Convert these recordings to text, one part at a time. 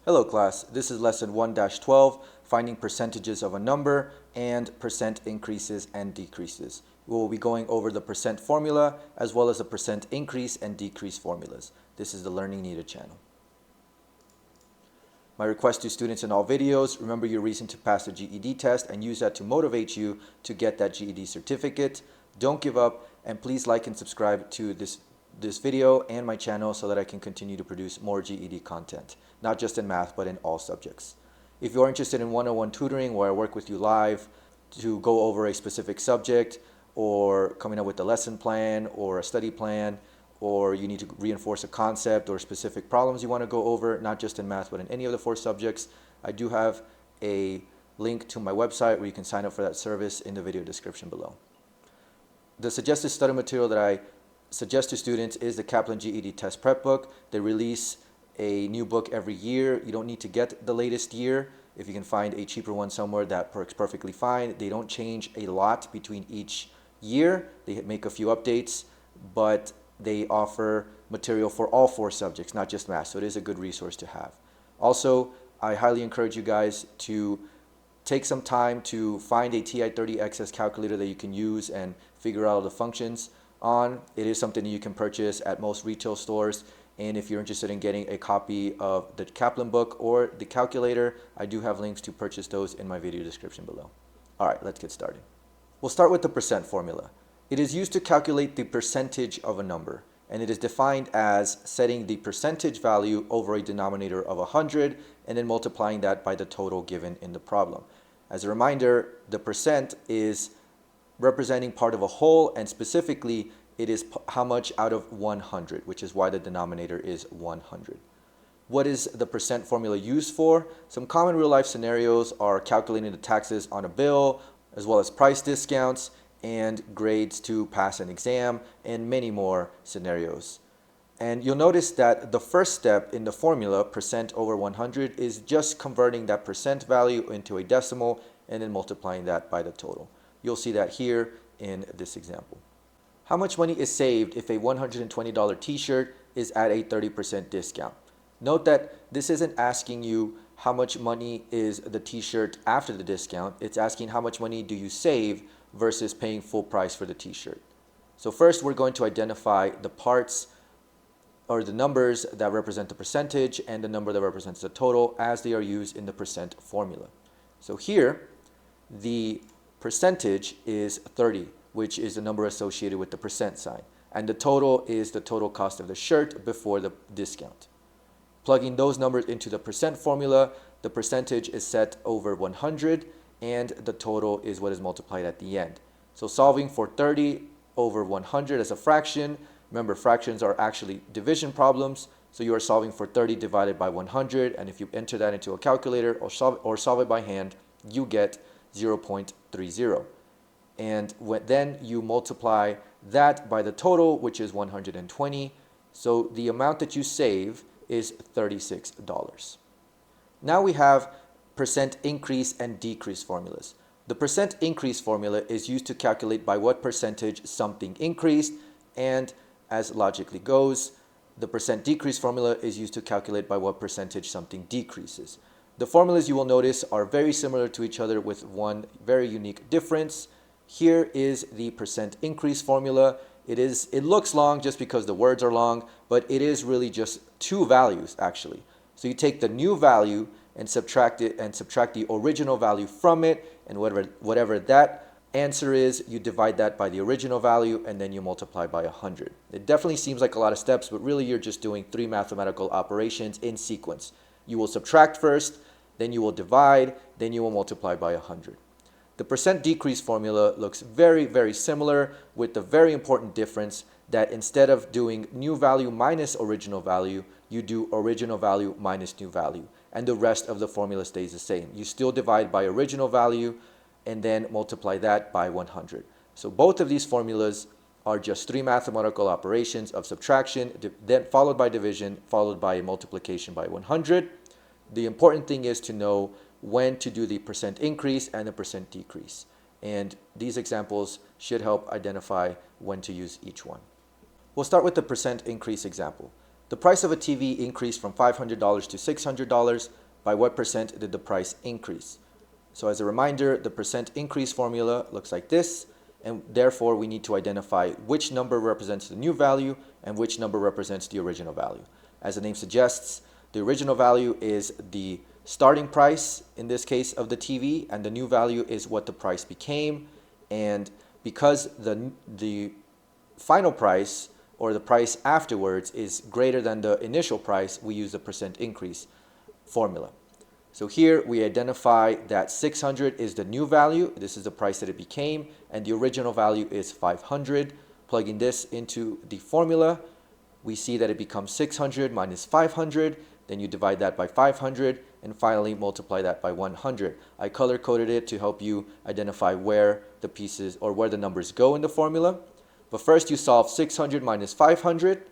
Hello class, this is lesson 1-12, finding percentages of a number and percent increases and decreases. We will be going over the percent formula as well as the percent increase and decrease formulas. This is the Learning Needed channel. My request to students in all videos, remember your reason to pass the GED test and use that to motivate you to get that GED certificate. Don't give up, and please like and subscribe to this video and my channel so that I can continue to produce more GED content, not just in math, but in all subjects. If you are interested in one-on-one tutoring where I work with you live to go over a specific subject, or coming up with a lesson plan or a study plan, or you need to reinforce a concept or specific problems you want to go over, not just in math, but in any of the 4 subjects, I do have a link to my website where you can sign up for that service in the video description below. The suggested study material that I suggest to students is the Kaplan GED Test Prep Book. They release a new book every year. You don't need to get the latest year. If you can find a cheaper one somewhere, that works perfectly fine. They don't change a lot between each year. They make a few updates, but they offer material for all 4 subjects, not just math, so it is a good resource to have. Also, I highly encourage you guys to take some time to find a TI-30XS calculator that you can use and figure out all the functions on. It is something that you can purchase at most retail stores, and if you're interested in getting a copy of the Kaplan book or the calculator, I do have links to purchase those in my video description below. All right, let's get started. We'll start with the percent formula. It is used to calculate the percentage of a number, and it is defined as setting the percentage value over a denominator of 100 and then multiplying that by the total given in the problem. As a reminder, the percent is representing part of a whole, and specifically it is how much out of 100, which is why the denominator is 100. What is the percent formula used for? Some common real life scenarios are calculating the taxes on a bill, as well as price discounts and grades to pass an exam, and many more scenarios. And you'll notice that the first step in the formula, percent over 100, is just converting that percent value into a decimal and then multiplying that by the total. You'll see that here in this example. How much money is saved if a $120 t-shirt is at a 30% discount? Note that this isn't asking you how much money is the t-shirt after the discount. It's asking how much money do you save versus paying full price for the t-shirt. So first we're going to identify the parts or the numbers that represent the percentage and the number that represents the total as they are used in the percent formula. So here the percentage is 30, which is the number associated with the percent sign, and the total is the total cost of the shirt before the discount. Plugging those numbers into the percent formula, the percentage is set over 100 and the total is what is multiplied at the end. So solving for 30 over 100 as a fraction, remember fractions are actually division problems, so you are solving for 30 divided by 100, and if you enter that into a calculator or solve it by hand, you get 0.30. And then you multiply that by the total, which is 120. So the amount that you save is $36. Now we have percent increase and decrease formulas. The percent increase formula is used to calculate by what percentage something increased, and as logically goes, the percent decrease formula is used to calculate by what percentage something decreases. The formulas you will notice are very similar to each other with one very unique difference. Here is the percent increase formula. It looks long just because the words are long, but it is really just 2 values actually. So you take the new value and subtract it and subtract the original value from it, and whatever that answer is, you divide that by the original value and then you multiply by 100. It definitely seems like a lot of steps, but really you're just doing 3 mathematical operations in sequence. You will subtract first, then you will divide, then you will multiply by 100. The percent decrease formula looks very, very similar, with the very important difference that instead of doing new value minus original value, you do original value minus new value, and the rest of the formula stays the same. You still divide by original value and then multiply that by 100. So both of these formulas are just 3 mathematical operations of subtraction, then followed by division, followed by multiplication by 100. The important thing is to know when to do the percent increase and the percent decrease. And these examples should help identify when to use each one. We'll start with the percent increase example. The price of a TV increased from $500 to $600. By what percent did the price increase? So as a reminder, the percent increase formula looks like this, and therefore we need to identify which number represents the new value and which number represents the original value. As the name suggests, the original value is the starting price, in this case, of the TV, and the new value is what the price became. And because the final price or the price afterwards is greater than the initial price, we use the percent increase formula. So here we identify that 600 is the new value. This is the price that it became, and the original value is 500. Plugging this into the formula, we see that it becomes 600 minus 500. Then you divide that by 500, and finally multiply that by 100. I color coded it to help you identify where the pieces or where the numbers go in the formula. But first you solve 600 minus 500,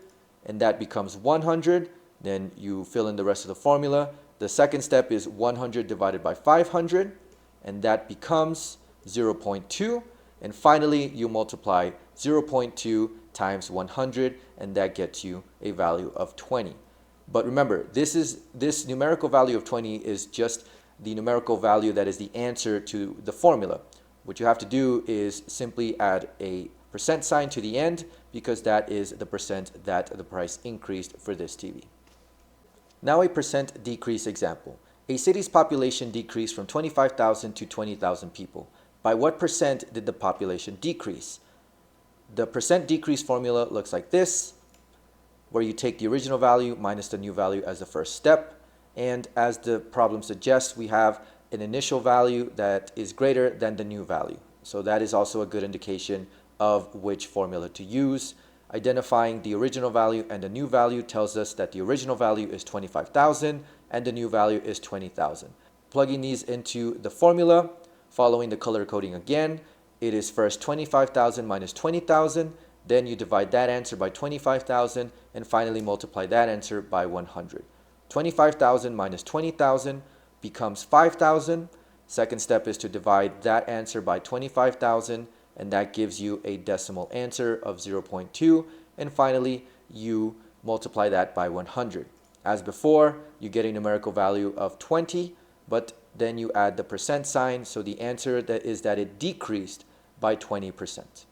and that becomes 100. Then you fill in the rest of the formula. The second step is 100 divided by 500, and that becomes 0.2. And finally, you multiply 0.2 times 100, and that gets you a value of 20. But remember, this numerical value of 20 is just the numerical value that is the answer to the formula. What you have to do is simply add a percent sign to the end, because that is the percent that the price increased for this TV. Now a percent decrease example. A city's population decreased from 25,000 to 20,000 people. By what percent did the population decrease? The percent decrease formula looks like this, where you take the original value minus the new value as the first step. And as the problem suggests, we have an initial value that is greater than the new value. So that is also a good indication of which formula to use. Identifying the original value and the new value tells us that the original value is 25,000 and the new value is 20,000. Plugging these into the formula, following the color coding again, it is first 25,000 minus 20,000, then you divide that answer by 25,000, and finally multiply that answer by 100. 25,000 minus 20,000 becomes 5,000. Second step is to divide that answer by 25,000, and that gives you a decimal answer of 0.2. And finally, you multiply that by 100. As before, you get a numerical value of 20, but then you add the percent sign, so the answer is that it decreased by 20%.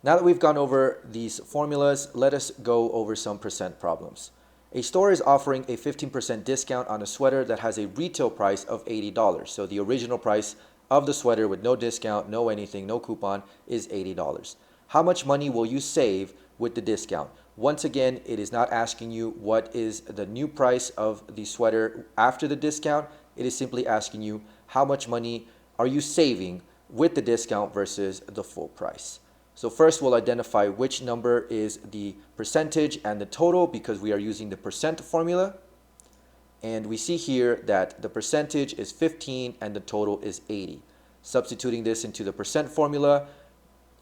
Now that we've gone over these formulas, let us go over some percent problems. A store is offering a 15% discount on a sweater that has a retail price of $80. So the original price of the sweater with no discount, no anything, no coupon is $80. How much money will you save with the discount? Once again, it is not asking you what is the new price of the sweater after the discount. It is simply asking you how much money are you saving with the discount versus the full price. So first we'll identify which number is the percentage and the total, because we are using the percent formula. And we see here that the percentage is 15 and the total is 80. Substituting this into the percent formula,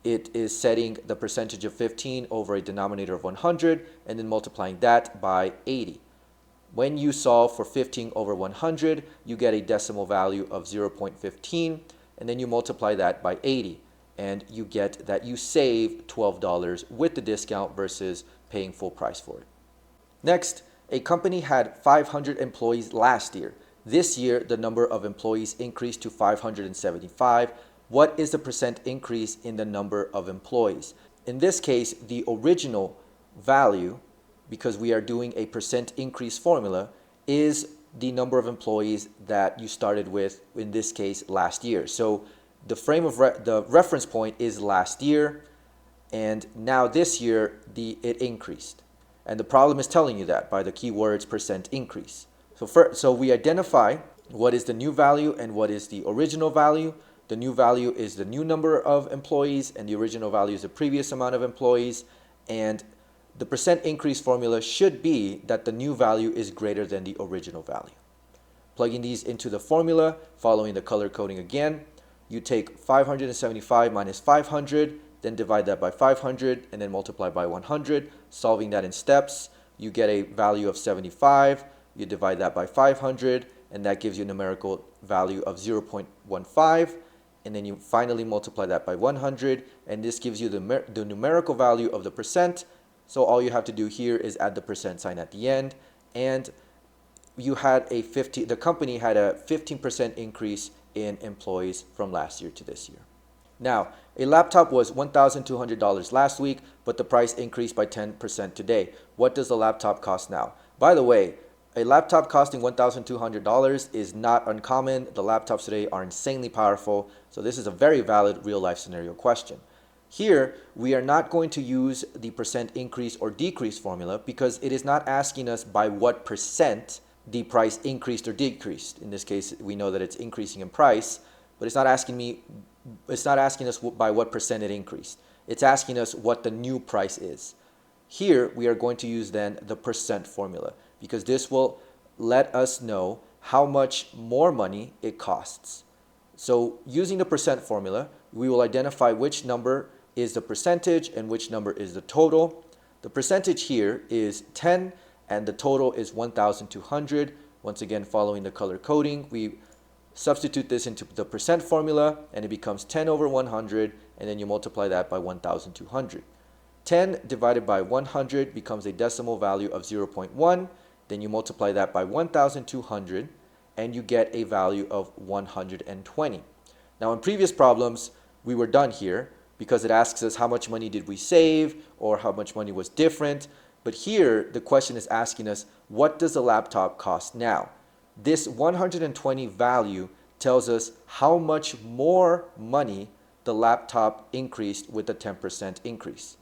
it is setting the percentage of 15 over a denominator of 100 and then multiplying that by 80. When you solve for 15 over 100, you get a decimal value of 0.15, and then you multiply that by 80, and you get that you save $12 with the discount versus paying full price for it. Next, a company had 500 employees last year. This year, the number of employees increased to 575. What is the percent increase in the number of employees? In this case, the original value, because we are doing a percent increase formula, is the number of employees that you started with, in this case, last year. So the the reference point is last year, and now this year it increased. And the problem is telling you that by the keywords percent increase. So we identify what is the new value and what is the original value. The new value is the new number of employees, and the original value is the previous amount of employees. And the percent increase formula should be that the new value is greater than the original value. Plugging these into the formula, following the color coding again, you take 575 minus 500, then divide that by 500, and then multiply by 100. Solving that in steps, you get a value of 75. You divide that by 500, and that gives you a numerical value of 0.15. And then you finally multiply that by 100, and this gives you the numerical value of the percent So all you have to do here is add the percent sign at the end, and you had the company had a 15% increase in employees from last year to this year. Now, a laptop was $1,200 last week, but the price increased by 10% today. What does the laptop cost now? By the way, a laptop costing $1,200 is not uncommon. The laptops today are insanely powerful, so this is a very valid real-life scenario question. Here, we are not going to use the percent increase or decrease formula because it is not asking us by what percent the price increased or decreased. In this case, we know that it's increasing in price, but it's not asking us by what percent it increased. It's asking us what the new price is. Here, we are going to use then the percent formula because this will let us know how much more money it costs. So using the percent formula, we will identify which number is the percentage and which number is the total. The percentage here is 10 and the total is 1,200. Once again, following the color coding, we substitute this into the percent formula and it becomes 10 over 100, and then you multiply that by 1,200. 10 divided by 100 becomes a decimal value of 0.1. Then you multiply that by 1,200 and you get a value of 120. Now in previous problems, we were done here because it asks us how much money did we save or how much money was different. But here, the question is asking us, what does a laptop cost now? This 120 value tells us how much more money the laptop increased with the 10% increase.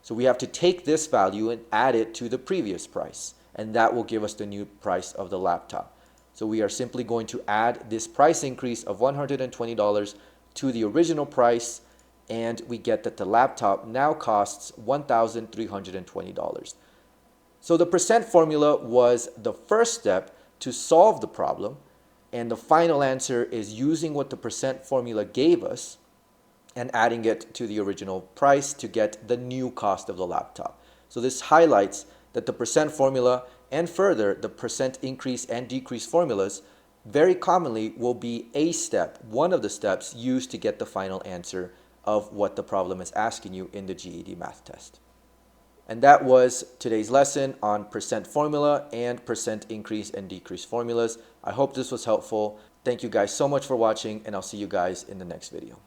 So we have to take this value and add it to the previous price, and that will give us the new price of the laptop. So we are simply going to add this price increase of $120 to the original price, and we get that the laptop now costs $1,320. So the percent formula was the first step to solve the problem, and the final answer is using what the percent formula gave us and adding it to the original price to get the new cost of the laptop. So this highlights that the percent formula and further the percent increase and decrease formulas very commonly will be a step, one of the steps used to get the final answer of what the problem is asking you in the GED math test. And that was today's lesson on percent formula and percent increase and decrease formulas. I hope this was helpful. Thank you guys so much for watching, and I'll see you guys in the next video.